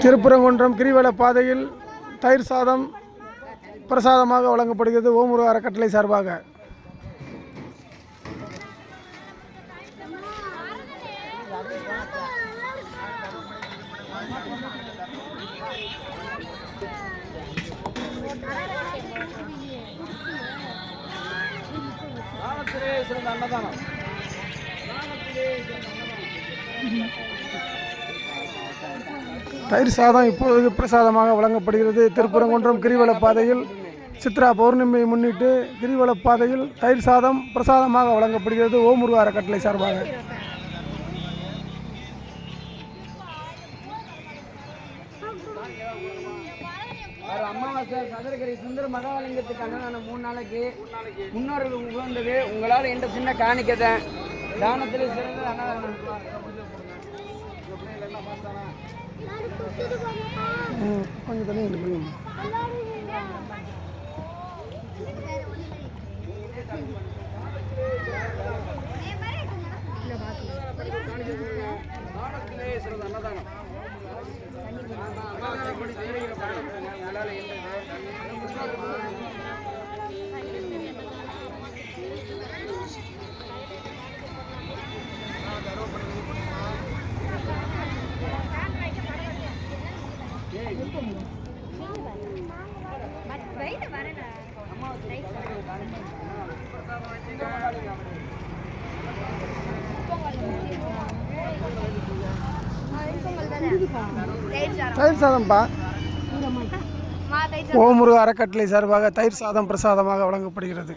திருப்பரங்குன்றம் கிரிவல பாதையில் தயிர் சாதம் பிரசாதமாக வழங்கப்படுகிறது ஓமுரு அறக்கட்டளை சார்பாக. தயிர் சாதம் இப்போது பிரசாதமாக வழங்கப்படுகிறது. திருப்பரங்குன்றம் கிரிவல பாதையில் சித்ரா பௌர்ணமியை முன்னிட்டு கிரிவல பாதையில் தயிர் சாதம் பிரசாதமாக வழங்கப்படுகிறது ஓமுரு அறக்கட்டளை சார்பாக. அமாவாசை சதுரகிரி சுந்தர மகாலிங்கத்துக்கு அன்னதான 3 நாளைக்கு முன்னோர்கள் உகந்தது. உங்களால் எந்த சின்ன காணிக்கதை தானத்திலே சிறந்த அன்னதானம். கொஞ்சம் தண்ணி அன்னதானம் தயிர் சாதம்பா. ஓமுரு அறக்கட்டளை சார்பாக தயிர் சாதம் பிரசாதமாக வழங்கப்படுகிறது.